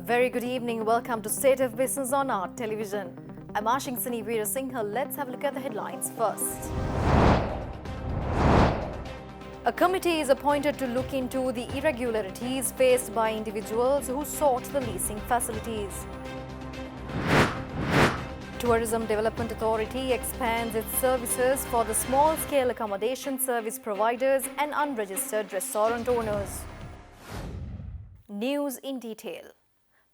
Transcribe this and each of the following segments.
Very good evening. Welcome to State of Business on our television. I'm Ashingsani Veerasinghe. Let's have a look at the headlines first. A committee is appointed to look into the irregularities faced by individuals who sought the leasing facilities. Tourism Development Authority expands its services for the small-scale accommodation service providers and unregistered restaurant owners. News in detail.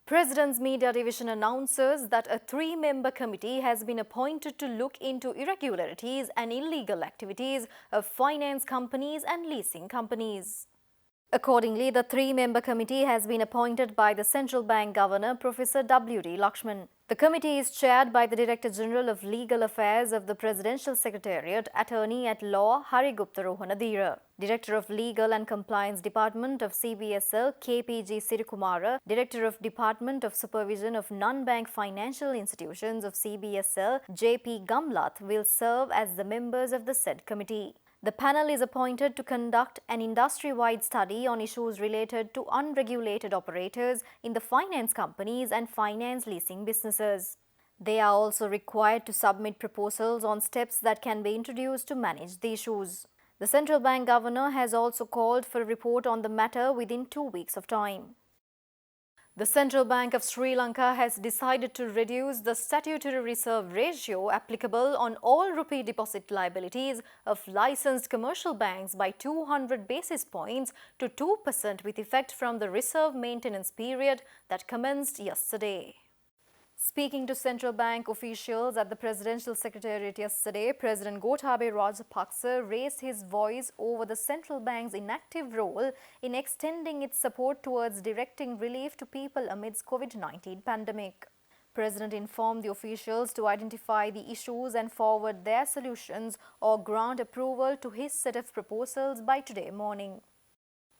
President's Media Division announces that a 3-member committee has been appointed to look into irregularities and illegal activities of finance companies and leasing companies. Accordingly, the 3-member committee has been appointed by the Central Bank Governor, Professor W.D. Lakshman. The committee is chaired by the Director General of Legal Affairs of the Presidential Secretariat, Attorney at Law Harigupta Rohanadira, Director of Legal and Compliance Department of CBSL, KPG Sirikumara, Director of Department of Supervision of Non-Bank Financial Institutions of CBSL, JP Gamlath, will serve as the members of the said committee. The panel is appointed to conduct an industry-wide study on issues related to unregulated operators in the finance companies and finance leasing businesses. They are also required to submit proposals on steps that can be introduced to manage the issues. The Central Bank Governor has also called for a report on the matter within 2 weeks of time. The Central Bank of Sri Lanka has decided to reduce the statutory reserve ratio applicable on all rupee deposit liabilities of licensed commercial banks by 200 basis points to 2% with effect from the reserve maintenance period that commenced yesterday. Speaking to Central Bank officials at the Presidential Secretariat yesterday, President Gotabaya Rajapaksa raised his voice over the central bank's inactive role in extending its support towards directing relief to people amidst COVID-19 pandemic. President informed the officials to identify the issues and forward their solutions or grant approval to his set of proposals by today morning.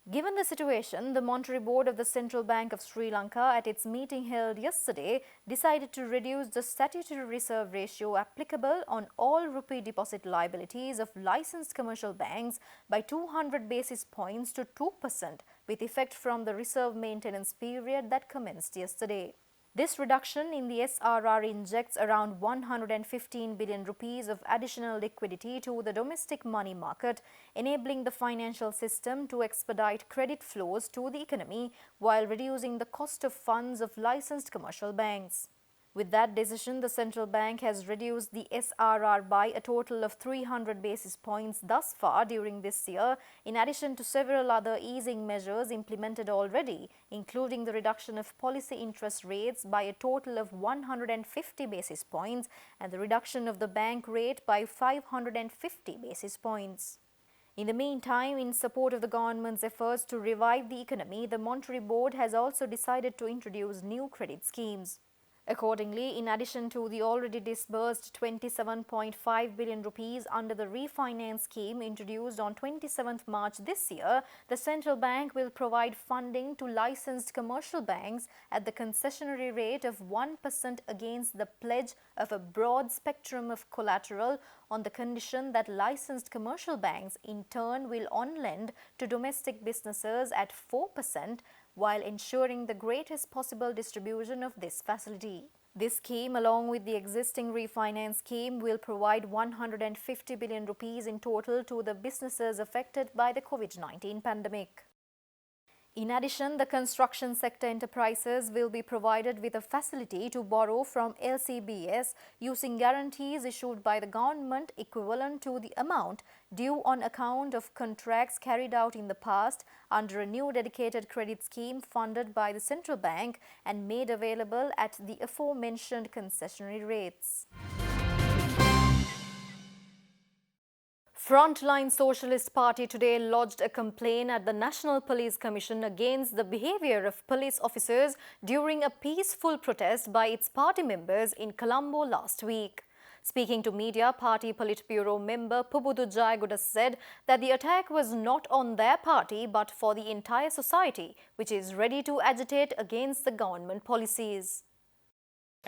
Given the situation, the Monetary Board of the Central Bank of Sri Lanka at its meeting held yesterday decided to reduce the statutory reserve ratio applicable on all rupee deposit liabilities of licensed commercial banks by 200 basis points to 2% with effect from the reserve maintenance period that commenced yesterday. This reduction in the SRR injects around 115 billion rupees of additional liquidity to the domestic money market, enabling the financial system to expedite credit flows to the economy while reducing the cost of funds of licensed commercial banks. With that decision, the central bank has reduced the SRR by a total of 300 basis points thus far during this year, in addition to several other easing measures implemented already, including the reduction of policy interest rates by a total of 150 basis points and the reduction of the bank rate by 550 basis points. In the meantime, in support of the government's efforts to revive the economy, the Monetary Board has also decided to introduce new credit schemes. Accordingly, in addition to the already disbursed 27.5 billion rupees under the refinance scheme introduced on 27th March this year, the central bank will provide funding to licensed commercial banks at the concessionary rate of 1% against the pledge of a broad spectrum of collateral on the condition that licensed commercial banks in turn will on-lend to domestic businesses at 4%, while ensuring the greatest possible distribution of this facility. This scheme, along with the existing refinance scheme, will provide 150 billion rupees in total to the businesses affected by the COVID-19 pandemic. In addition, the construction sector enterprises will be provided with a facility to borrow from LCBS using guarantees issued by the government equivalent to the amount due on account of contracts carried out in the past under a new dedicated credit scheme funded by the central bank and made available at the aforementioned concessionary rates. Frontline Socialist Party today lodged a complaint at the National Police Commission against the behavior of police officers during a peaceful protest by its party members in Colombo last week. Speaking to media, party Politburo member Pubudu Jayagoda said that the attack was not on their party but for the entire society, which is ready to agitate against the government policies.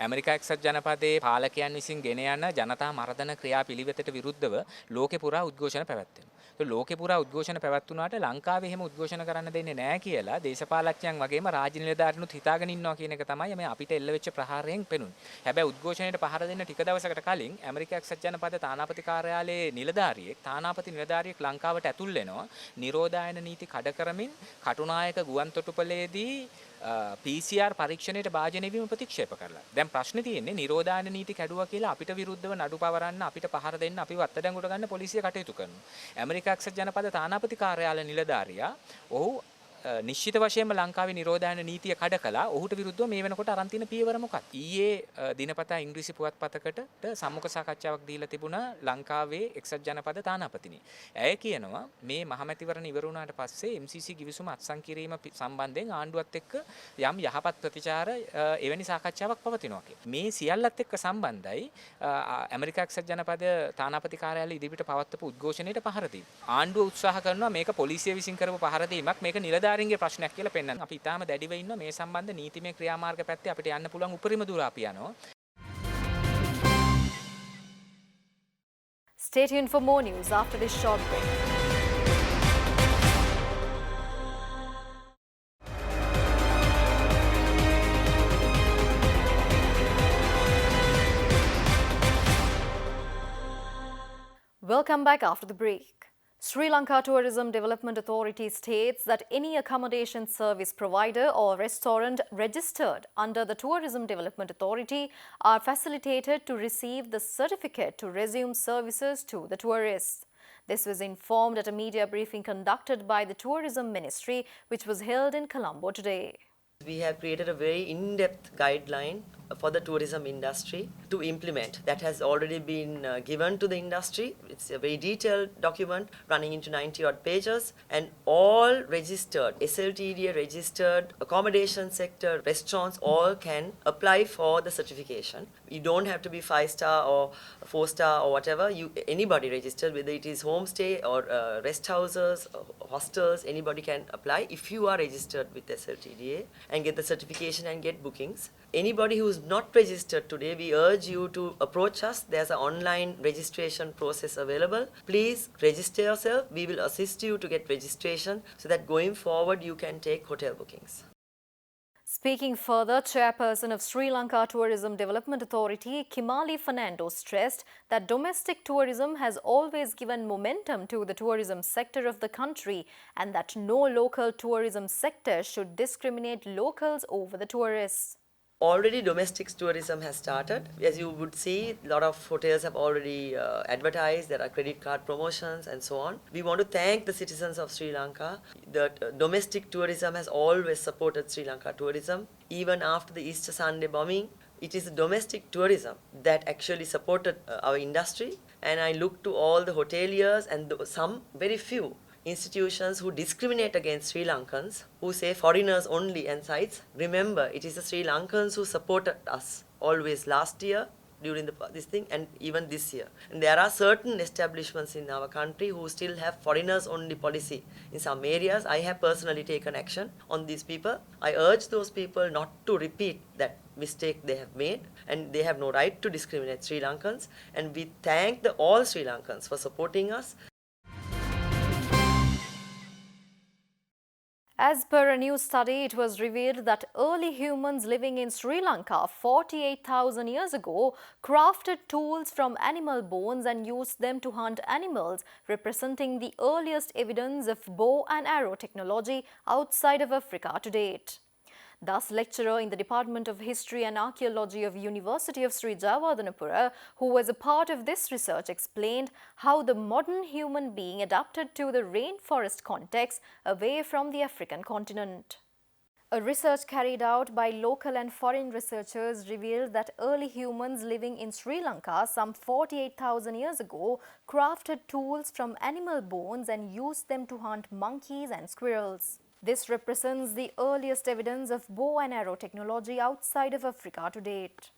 America එක්සත් ජනපදයේ පාලකයන් විසින් ගෙන යන ජනතා මර්දන ක්‍රියාපිළිවෙතට විරුද්ධව ලෝකෙ පුරා උද්ඝෝෂණ පැවැත්වෙනවා. ඒක ලෝකේ පුරා උද්ඝෝෂණ පැවැත්වුණාට ලංකාවේ එහෙම උද්ඝෝෂණ කරන්න දෙන්නේ නැහැ කියලා දේශපාලඥයන් වගේම රාජ්‍ය නිලධාරීනුත් හිතාගෙන ඉන්නවා කියන එක තමයි මේ අපිට එල්ල වෙච්ච ප්‍රහාරයෙන් පෙනුනේ. හැබැයි උද්ඝෝෂණයට පහර දෙන්න ටික දවසකට කලින් ඇමරිකා එක්සත් ජනපද තානාපති කාර්යාලයේ තානාපති නිලධාරියෙක් ලංකාවට ඇතුල් වෙනවා. නිරෝධායන නීති කඩ කරමින් කටුනායක ගුවන් තොටුපළේදී PCR පරීක්ෂණයට භාජනය වීම ප්‍රතික්ෂේප කරලා. දැන් ප්‍රශ්නේ තියෙන්නේ නිරෝධායන නීති කැඩුවා කියලා අපිට විරුද්ධව නඩු පවරන්න අපිට පහර දෙන්න අපිව අත්අඩංගුවට ගන්න පොලිසිය කටයුතු කරනවා. ඇමරිකා එක්සත් ජනපද තානාපති කාර්යාලය නිලධාරියා ඔහු නිශ්චිත වශයෙන්ම ලංකාවේ නිරෝධායන නීතිය කඩ කළා. ඔහුට විරුද්ධව මේ වෙනකොට අරන් තියෙන පියවර මොකක්ද? ඊයේ දිනපතා ඉංග්‍රීසි පුවත්පතකට සම්මුඛ සාකච්ඡාවක් දීලා තිබුණා ලංකාවේ එක්සත් ජනපද තානාපතිනි. ඇය කියනවා මේ මහමැතිවරණ ඉවර වුණාට පස්සේ MCC ගිවිසුම අත්සන් කිරීම සම්බන්ධයෙන් ආණ්ඩුවත් එක්ක යම් යහපත් ප්‍රතිචාර එවැනි සාකච්ඡාවක් පවතිනවා කියලා. මේ සියල්ලත් එක්ක සම්බන්ධයි ඇමරිකා එක්සත් ජනපද තානාපති කාර්යාලය ඉදිරියට පවත්වපු උද්ඝෝෂණයට පහර දීම. ආණ්ඩුව උත්සාහ කරනවා මේක පොලිසිය විසින් කරපු පහර දීමක් මේක නිලධාරීන්ගේ ප්‍රශ්නයක් කියලා පෙන්වන්න. අපි ඊටාම දැඩිව ඉන්නවා මේ සම්බන්ධ නීතිමය ක්‍රියාමාර්ග පැත්තේ අපිට යන්න පුළුවන් උපරිම දුර අපි යනවා. Stay tuned for more news after this short break. Welcome back after the break. Sri Lanka Tourism Development Authority states that any accommodation service provider or restaurant registered under the Tourism Development Authority are facilitated to receive the certificate to resume services to the tourists. This was informed at a media briefing conducted by the Tourism Ministry, which was held in Colombo today. We have created a very in-depth guideline for the tourism industry to implement. That has already been given to the industry. It's a very detailed document running into 90 odd pages, and all registered, SLTDA registered accommodation sector restaurants all can apply for the certification. You don't have to be 5-star or 4-star or whatever. Anybody registered, whether it is homestay or rest houses, hostels, anybody can apply if you are registered with SLTDA and get the certification and get bookings. Anybody who is not registered today, we urge you to approach us. There's an online registration process available. Please register yourself. We will assist you to get registration so that going forward you can take hotel bookings. Speaking further, Chairperson of Sri Lanka Tourism Development Authority, Kimali Fernando, stressed that domestic tourism has always given momentum to the tourism sector of the country and that no local tourism sector should discriminate locals over the tourists. Already domestic tourism has started. As you would see, a lot of hotels have already advertised. There are credit card promotions and so on. We want to thank the citizens of Sri Lanka. The domestic tourism has always supported Sri Lanka tourism. Even after the Easter Sunday bombing, it is domestic tourism that actually supported our industry. And I look to all the hoteliers and some very few institutions who discriminate against Sri Lankans, who say foreigners only and sites. Remember, it is the Sri Lankans who supported us always last year during this thing and even this year. And there are certain establishments in our country who still have foreigners only policy. In some areas, I have personally taken action on these people. I urge those people not to repeat that mistake they have made, and they have no right to discriminate Sri Lankans. And we thank all Sri Lankans for supporting us. As per a new study, it was revealed that early humans living in Sri Lanka 48,000 years ago crafted tools from animal bones and used them to hunt animals, representing the earliest evidence of bow and arrow technology outside of Africa to date. Thus, lecturer in the Department of History and Archaeology of University of Sri Jayawardenepura, who was a part of this research, explained how the modern human being adapted to the rainforest context away from the African continent. A research carried out by local and foreign researchers revealed that early humans living in Sri Lanka some 48,000 years ago crafted tools from animal bones and used them to hunt monkeys and squirrels. This represents the earliest evidence of bow and arrow technology outside of Africa to date.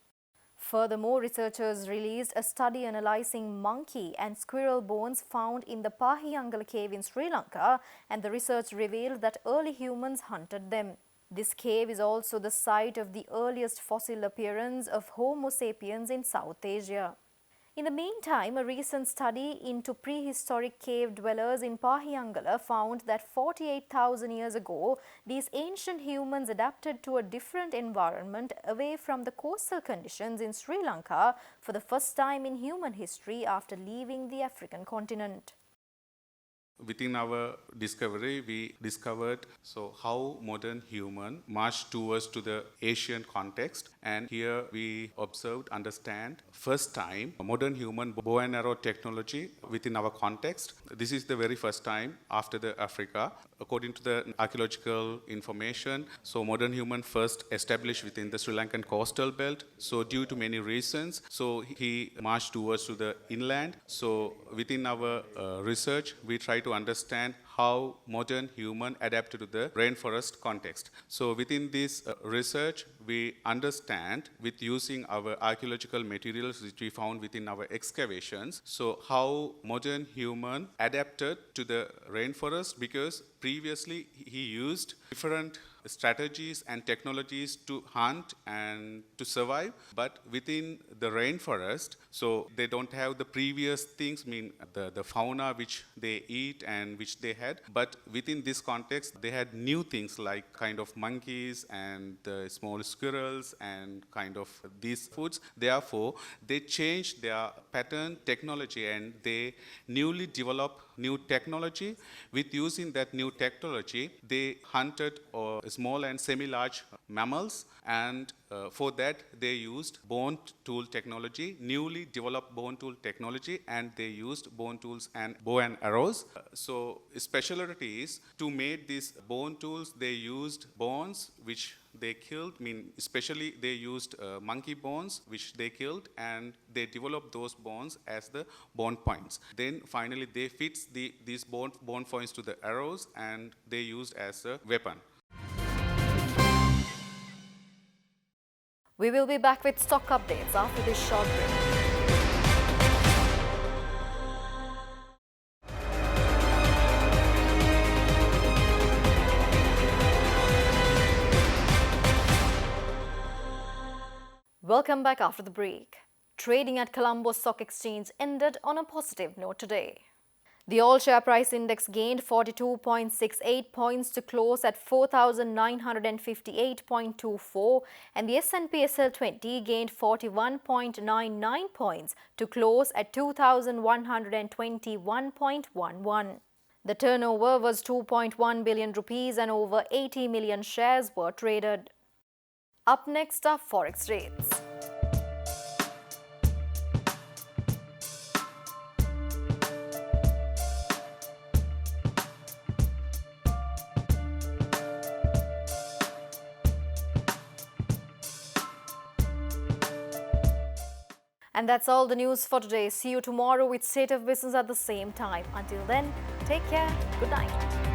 Furthermore, researchers released a study analyzing monkey and squirrel bones found in the Pahiyangala cave in Sri Lanka, and the research revealed that early humans hunted them. This cave is also the site of the earliest fossil appearance of Homo sapiens in South Asia. In the meantime, a recent study into prehistoric cave dwellers in Pahiyangala found that 48,000 years ago, these ancient humans adapted to a different environment away from the coastal conditions in Sri Lanka for the first time in human history after leaving the African continent. Within our discovery, we discovered how modern human marched towards to the Asian context, and here we observed, understand, first time modern human bow and arrow technology within our context. This is the very first time after the Africa, according to the archaeological information. So modern human first established within the Sri Lankan coastal belt. So due to many reasons, so he marched towards to the inland. So within our research, we try to understand how modern human adapted to the rainforest context. So within this research, we understand with using our archaeological materials which we found within our excavations, so how modern human adapted to the rainforest, because previously he used different strategies and technologies to hunt and to survive, but within the rainforest, so they don't have the previous things, the fauna which they eat and which they had, but within this context they had new things like kind of monkeys and the small squirrels and kind of these foods. Therefore they changed their pattern technology and they newly developed new technology. With using that new technology, they hunted small and semi-large mammals, and for that they used bone tool technology, newly developed bone tool technology, and they used bone tools and bow and arrows. So specialty is to make these bone tools, they used bones which they killed, especially they used monkey bones which they killed, and they developed those bones as the bone points. Then finally they fixed these bone points to the arrows, and they used as a weapon. We will be back with stock updates after this short break. Welcome back after the break. Trading at Colombo Stock Exchange ended on a positive note today. The all-share price index gained 42.68 points to close at 4,958.24, and the S&P SL20 gained 41.99 points to close at 2,121.11. The turnover was 2.1 billion rupees and over 80 million shares were traded. Up next are forex rates. And that's all the news for today. See you tomorrow with State of Business at the same time. Until then, take care. Good night.